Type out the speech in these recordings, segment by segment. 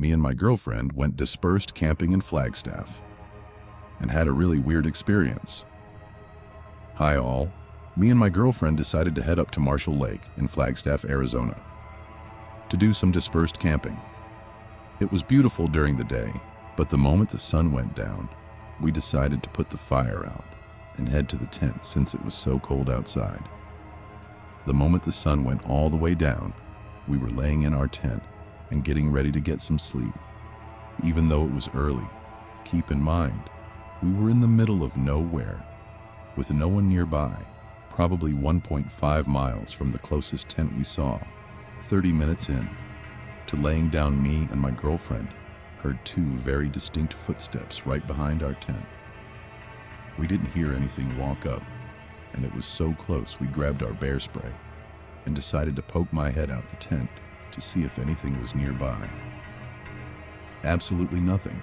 me and my girlfriend went dispersed camping in Flagstaff and had a really weird experience. Hi all, me and my girlfriend decided to head up to Marshall Lake in Flagstaff, Arizona to do some dispersed camping. It was beautiful during the day, but the moment the sun went down, we decided to put the fire out and head to the tent since it was so cold outside. The moment the sun went all the way down, we were laying in our tent and getting ready to get some sleep. Even though it was early, keep in mind, we were in the middle of nowhere, with no one nearby, probably 1.5 miles from the closest tent we saw. 30 minutes in to laying down, me and my girlfriend heard two very distinct footsteps right behind our tent. We didn't hear anything walk up, and it was so close we grabbed our bear spray and decided to poke my head out the tent to see if anything was nearby. Absolutely nothing.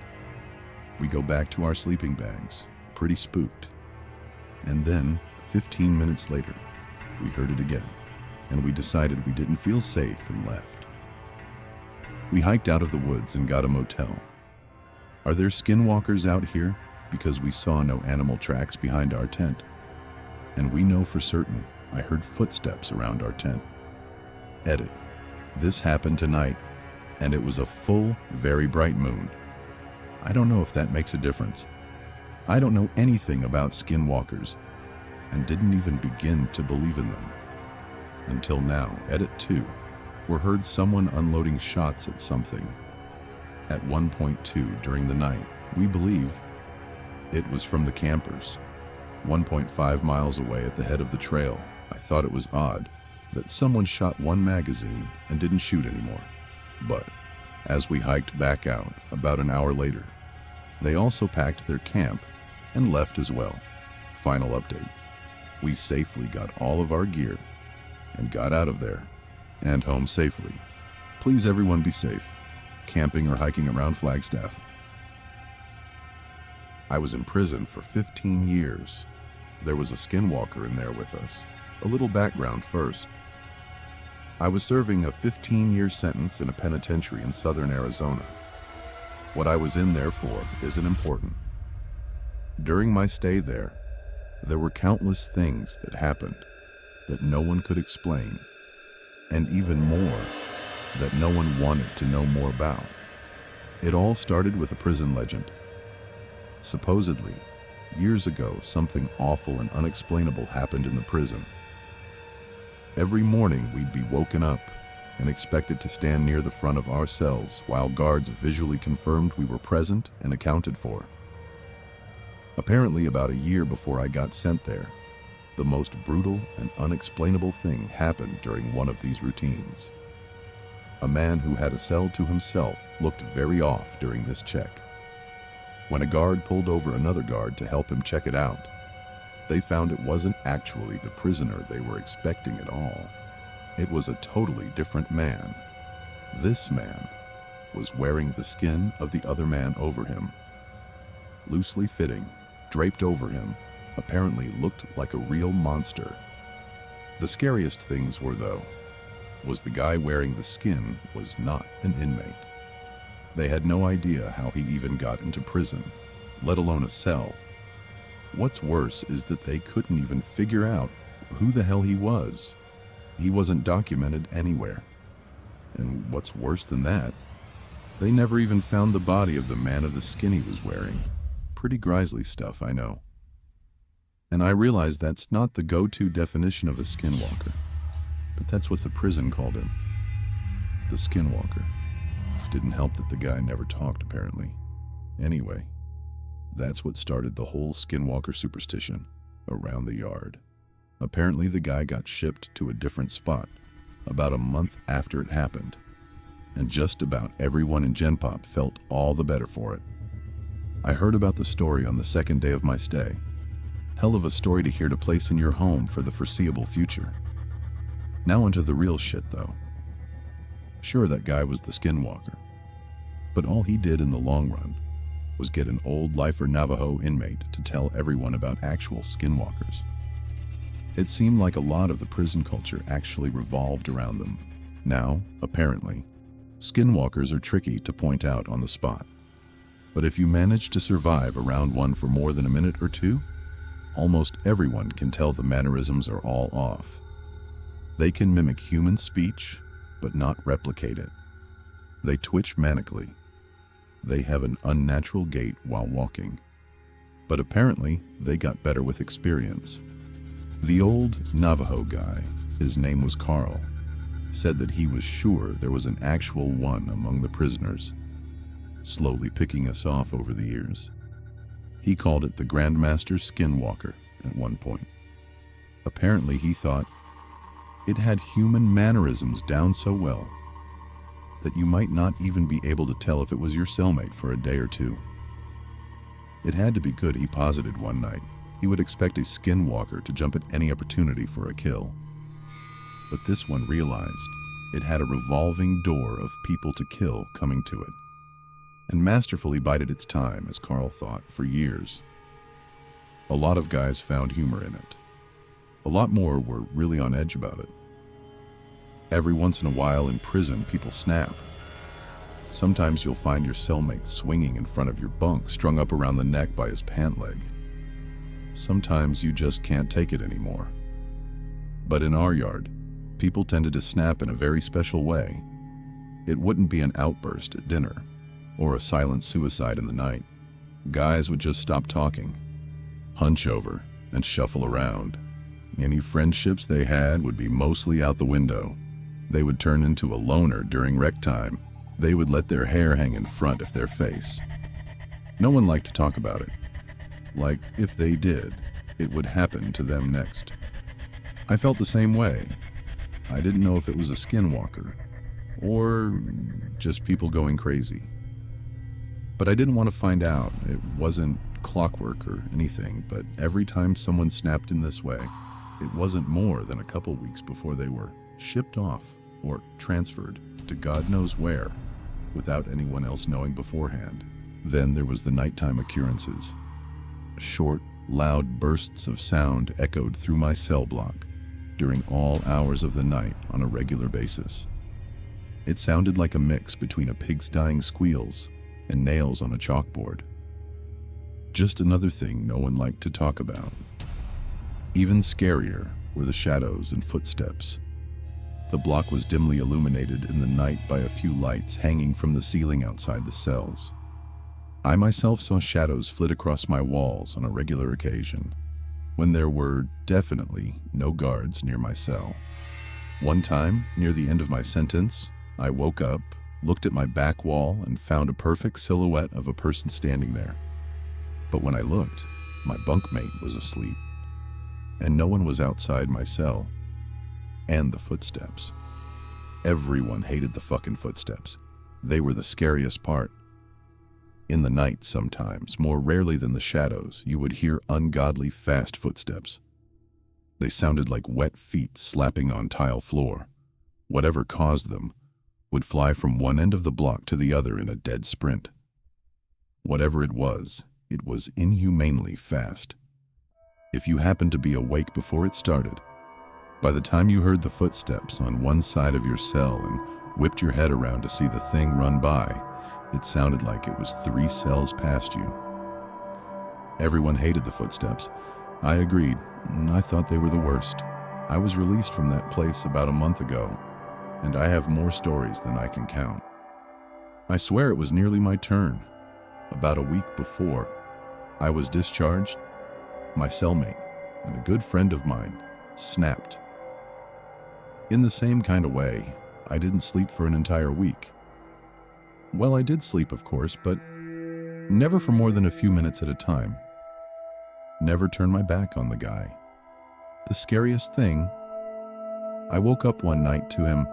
We go back to our sleeping bags, pretty spooked. And then, 15 minutes later, we heard it again, and we decided we didn't feel safe and left. We hiked out of the woods and got a motel. Are there skinwalkers out here? Because we saw no animal tracks behind our tent. And we know for certain I heard footsteps around our tent. Edit. This happened tonight, and it was a full, very bright moon. I don't know if that makes a difference. I don't know anything about skinwalkers, and didn't even begin to believe in them. Until now, Edit 2, we heard someone unloading shots at something. At 1.2 during the night, we believe it was from the campers. 1.5 miles away at the head of the trail, I thought it was odd that someone shot one magazine and didn't shoot anymore. But as we hiked back out about an hour later, they also packed their camp and left as well. Final update. We safely got all of our gear and got out of there and home safely. Please everyone be safe, camping or hiking around Flagstaff. I was in prison for 15 years. There was a skinwalker in there with us. A little background first. I was serving a 15-year sentence in a penitentiary in southern Arizona. What I was in there for isn't important. During my stay there were countless things that happened that no one could explain, and even more that no one wanted to know more about. It all started with a prison legend. Supposedly, years ago, something awful and unexplainable happened in the prison. Every morning, we'd be woken up and expected to stand near the front of our cells while guards visually confirmed we were present and accounted for. Apparently, about a year before I got sent there, the most brutal and unexplainable thing happened during one of these routines. A man who had a cell to himself looked very off during this check. When a guard pulled over another guard to help him check it out, they found it wasn't actually the prisoner they were expecting at all. It was a totally different man. This man was wearing the skin of the other man over him. Loosely fitting, draped over him, apparently looked like a real monster. The scariest things were, though, was the guy wearing the skin was not an inmate. They had no idea how he even got into prison, let alone a cell. What's worse is that they couldn't even figure out who the hell he was. He wasn't documented anywhere. And what's worse than that, they never even found the body of the man of the skin he was wearing. Pretty grisly stuff, I know. And I realize that's not the go-to definition of a skinwalker, but that's what the prison called him. The skinwalker. Didn't help that the guy never talked, apparently. Anyway, that's what started the whole skinwalker superstition around the yard. Apparently the guy got shipped to a different spot about a month after it happened, and just about everyone in Gen Pop felt all the better for it. I heard about the story on the second day of my stay. Hell of a story to hear to place in your home for the foreseeable future. Now onto the real shit, though. Sure, that guy was the skinwalker, but all he did in the long run was get an old lifer Navajo inmate to tell everyone about actual skinwalkers. It seemed like a lot of the prison culture actually revolved around them. Now, apparently, Skinwalkers are tricky to point out on the spot, but if you manage to survive around one for more than a minute or two, almost everyone can tell the mannerisms are all off. They can mimic human speech, but not replicate it. They twitch manically. They have an unnatural gait while walking. But apparently, they got better with experience. The old Navajo guy, his name was Carl, said that he was sure there was an actual one among the prisoners, slowly picking us off over the years. He called it the Grandmaster Skinwalker at one point. Apparently, he thought it had human mannerisms down so well that you might not even be able to tell if it was your cellmate for a day or two. It had to be good, he posited one night. He would expect a skinwalker to jump at any opportunity for a kill. But this one realized it had a revolving door of people to kill coming to it, and masterfully bided its time, as Carl thought, for years. A lot of guys found humor in it. A lot more were really on edge about it. Every once in a while in prison, people snap. Sometimes you'll find your cellmate swinging in front of your bunk, strung up around the neck by his pant leg. Sometimes you just can't take it anymore. But in our yard, people tended to snap in a very special way. It wouldn't be an outburst at dinner, or a silent suicide in the night. Guys would just stop talking, hunch over, and shuffle around. Any friendships they had would be mostly out the window. They would turn into a loner during rec time. They would let their hair hang in front of their face. No one liked to talk about it. Like, if they did, it would happen to them next. I felt the same way. I didn't know if it was a skinwalker, or just people going crazy. But I didn't want to find out. It wasn't clockwork or anything, but every time someone snapped in this way, it wasn't more than a couple weeks before they were shipped off or transferred to God knows where, without anyone else knowing beforehand. Then there was the nighttime occurrences. Short, loud bursts of sound echoed through my cell block during all hours of the night on a regular basis. It sounded like a mix between a pig's dying squeals and nails on a chalkboard. Just another thing no one liked to talk about. Even scarier were the shadows and footsteps. The block was dimly illuminated in the night by a few lights hanging from the ceiling outside the cells. I myself saw shadows flit across my walls on a regular occasion, when there were definitely no guards near my cell. One time, near the end of my sentence, I woke up, looked at my back wall, and found a perfect silhouette of a person standing there. But when I looked, my bunkmate was asleep, and no one was outside my cell. And the footsteps. Everyone hated the fucking footsteps. They were the scariest part. In the night sometimes, more rarely than the shadows, you would hear ungodly fast footsteps. They sounded like wet feet slapping on tile floor. Whatever caused them would fly from one end of the block to the other in a dead sprint. Whatever it was inhumanely fast. If you happened to be awake before it started, by the time you heard the footsteps on one side of your cell and whipped your head around to see the thing run by, it sounded like it was 3 cells past you. Everyone hated the footsteps. I agreed, and I thought they were the worst. I was released from that place about a month ago, and I have more stories than I can count. I swear it was nearly my turn. About a week before I was discharged, my cellmate and a good friend of mine snapped. In the same kind of way, I didn't sleep for an entire week. Well, I did sleep, of course, but never for more than a few minutes at a time. Never turned my back on the guy. The scariest thing, I woke up one night to him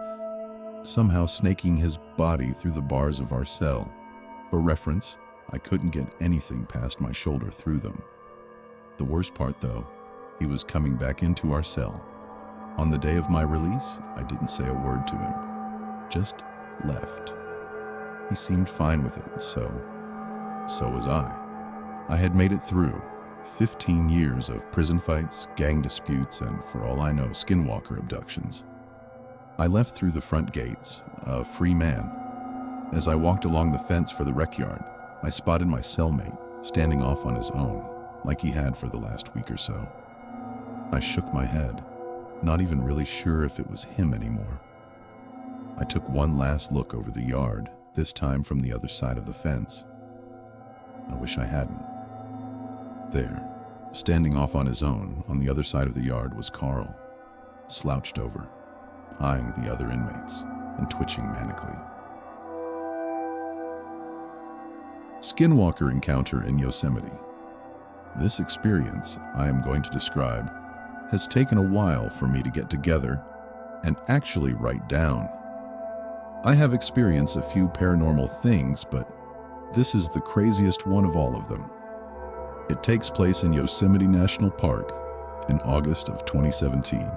somehow snaking his body through the bars of our cell. For reference, I couldn't get anything past my shoulder through them. The worst part, though, he was coming back into our cell. On the day of my release, I didn't say a word to him, just left. He seemed fine with it, so was I. I had made it through 15 years of prison fights, gang disputes, and for all I know, skinwalker abductions. I left through the front gates, a free man, As I walked along the fence for the rec yard, I spotted my cellmate standing off on his own, like he had for the last week or so. I shook my head, not even really sure if it was him anymore. I took one last look over the yard, this time from the other side of the fence. I wish I hadn't. There, standing off on his own on the other side of the yard was Carl, slouched over, eyeing the other inmates and twitching manically. Skinwalker encounter in Yosemite. This experience I am going to describe has taken a while for me to get together and actually write down. I have experienced a few paranormal things, but this is the craziest one of all of them. It takes place in Yosemite National Park in August of 2017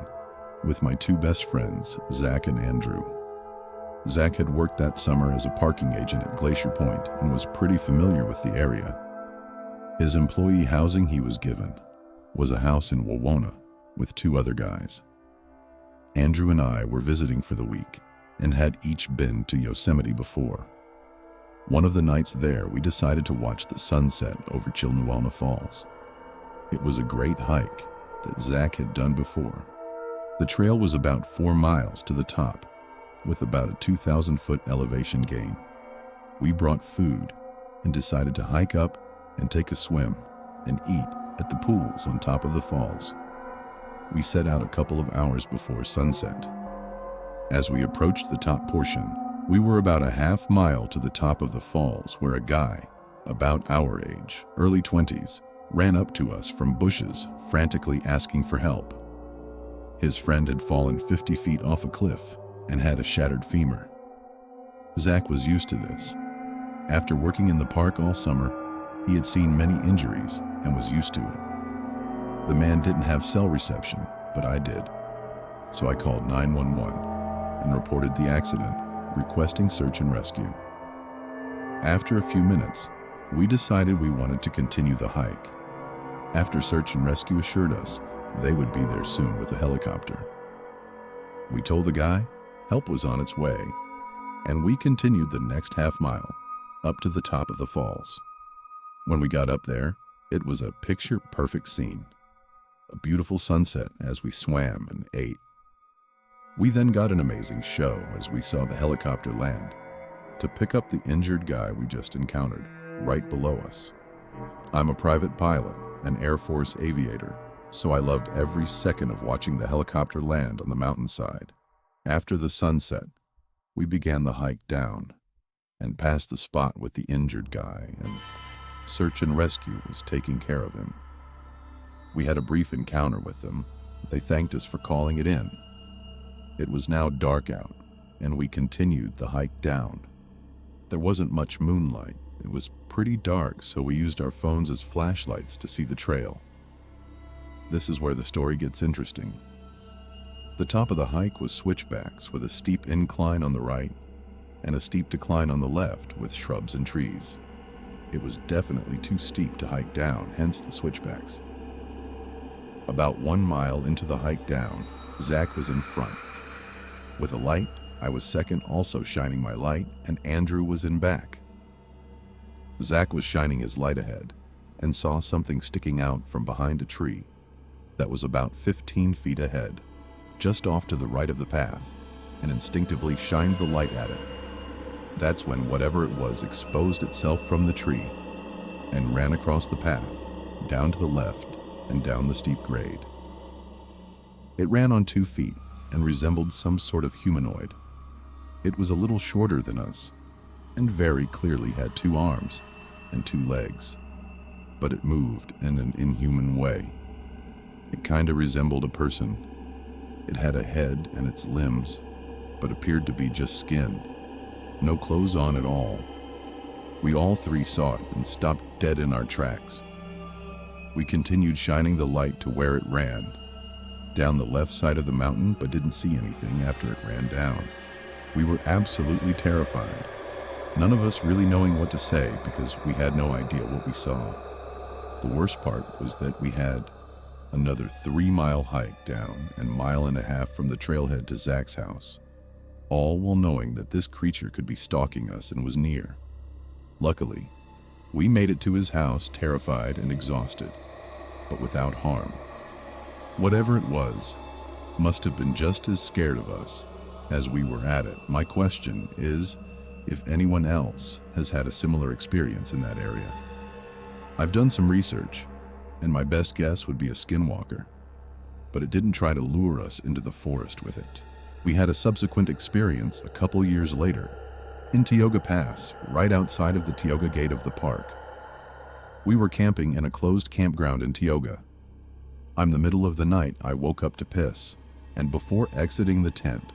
with my two best friends, Zach and Andrew. Zach had worked that summer as a parking agent at Glacier Point and was pretty familiar with the area. His employee housing he was given was a house in Wawona with two other guys. Andrew and I were visiting for the week and had each been to Yosemite before. One of the nights there, we decided to watch the sunset over Chilnualna Falls. It was a great hike that Zach had done before. The trail was about 4 miles to the top, with about a 2,000-foot elevation gain. We brought food and decided to hike up and take a swim and eat at the pools on top of the falls. We set out a couple of hours before sunset. As we approached the top portion, we were about a half mile to the top of the falls where a guy, about our age, early 20s, ran up to us from bushes, frantically asking for help. His friend had fallen 50 feet off a cliff and had a shattered femur. Zach was used to this. After working in the park all summer, he had seen many injuries and was used to it. The man didn't have cell reception, but I did. So I called 911 and reported the accident, requesting search and rescue. After a few minutes, we decided we wanted to continue the hike. After search and rescue assured us they would be there soon with a helicopter. We told the guy help was on its way, and we continued the next half mile up to the top of the falls. When we got up there, it was a picture-perfect scene. A beautiful sunset as we swam and ate. We then got an amazing show as we saw the helicopter land to pick up the injured guy we just encountered right below us. I'm a private pilot, an Air Force aviator, so I loved every second of watching the helicopter land on the mountainside. After the sunset, we began the hike down and past the spot with the injured guy, and search and rescue was taking care of him. We had a brief encounter with them. They thanked us for calling it in. It was now dark out, and we continued the hike down. There wasn't much moonlight. It was pretty dark, so we used our phones as flashlights to see the trail. This is where the story gets interesting. The top of the hike was switchbacks with a steep incline on the right and a steep decline on the left with shrubs and trees. It was definitely too steep to hike down, hence the switchbacks. About 1 mile into the hike down, Zach was in front. With a light, I was second, also shining my light, and Andrew was in back. Zach was shining his light ahead and saw something sticking out from behind a tree that was about 15 feet ahead, just off to the right of the path, and instinctively shined the light at it. That's when whatever it was exposed itself from the tree and ran across the path, down to the left and down the steep grade. It ran on 2 feet and resembled some sort of humanoid. It was a little shorter than us and very clearly had 2 arms and 2 legs, but it moved in an inhuman way. It kinda resembled a person. It had a head and its limbs, but appeared to be just skin. No clothes on at all. We all 3 saw it and stopped dead in our tracks. We continued shining the light to where it ran, down the left side of the mountain, but didn't see anything after it ran down. We were absolutely terrified, none of us really knowing what to say because we had no idea what we saw. The worst part was that we had another 3-mile hike down and 1.5 miles from the trailhead to Zach's house. all while knowing that this creature could be stalking us and was near. Luckily, we made it to his house terrified and exhausted, but without harm. Whatever it was, must have been just as scared of us as we were at it. My question is if anyone else has had a similar experience in that area. I've done some research, and my best guess would be a skinwalker, but it didn't try to lure us into the forest with it. We had a subsequent experience a couple years later in Tioga Pass, right outside of the Tioga gate of the park. We were camping in a closed campground in Tioga. I'm the middle of the night, I woke up to piss, and before exiting the tent,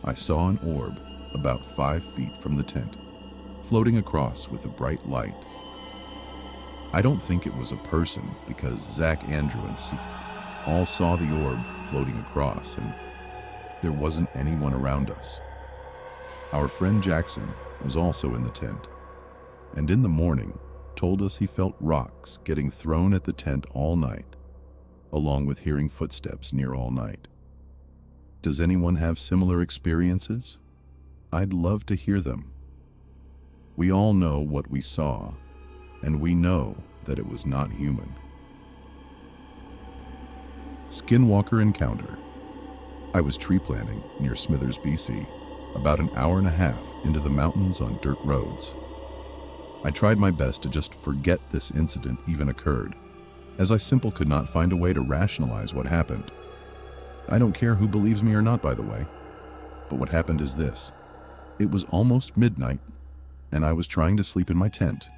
I saw an orb about 5 feet from the tent, floating across with a bright light. I don't think it was a person because Zach, Andrew, and C all saw the orb floating across, and there wasn't anyone around us. Our friend Jackson was also in the tent, and in the morning told us he felt rocks getting thrown at the tent all night, along with hearing footsteps near all night. Does anyone have similar experiences? I'd love to hear them. We all know what we saw, and we know that it was not human. Skinwalker encounter. I was tree planting near Smithers, BC, about an hour and a half into the mountains on dirt roads. I tried my best to just forget this incident even occurred, as I simply could not find a way to rationalize what happened. I don't care who believes me or not, by the way, but what happened is this. It was almost midnight, and I was trying to sleep in my tent.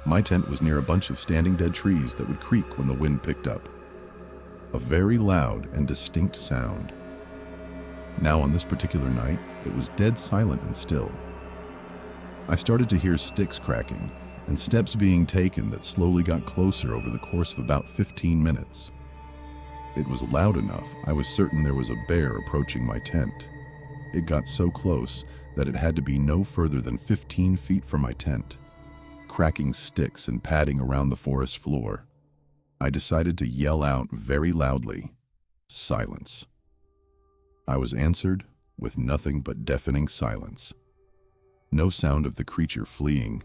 My tent was near a bunch of standing dead trees that would creak when the wind picked up. A very loud and distinct sound. Now on this particular night, it was dead silent and still. I started to hear sticks cracking and steps being taken that slowly got closer over the course of about 15 minutes. It was loud enough I was certain there was a bear approaching my tent. It got so close that it had to be no further than 15 feet from my tent, cracking sticks and padding around the forest floor. I decided to yell out very loudly, "Silence." I was answered with nothing but deafening silence. No sound of the creature fleeing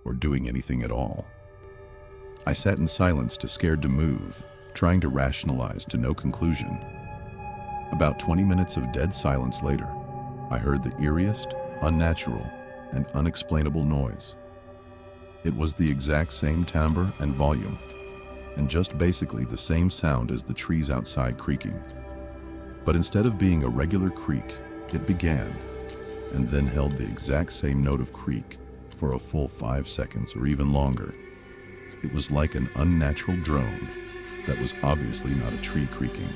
or doing anything at all. I sat in silence, too scared to move, trying to rationalize to no conclusion. About 20 minutes of dead silence later, I heard the eeriest, unnatural, and unexplainable noise. It was the exact same timbre and volume, and just basically the same sound as the trees outside creaking. But instead of being a regular creak, it began, and then held the exact same note of creak for a full 5 seconds or even longer. It was like an unnatural drone that was obviously not a tree creaking.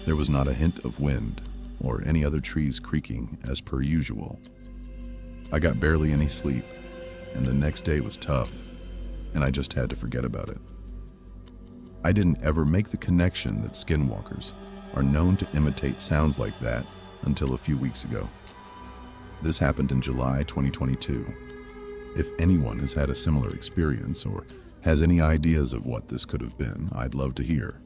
There was not a hint of wind or any other trees creaking as per usual. I got barely any sleep, and the next day was tough, and I just had to forget about it. I didn't ever make the connection that skinwalkers are known to imitate sounds like that until a few weeks ago. This happened in July 2022. If anyone has had a similar experience or has any ideas of what this could have been, I'd love to hear.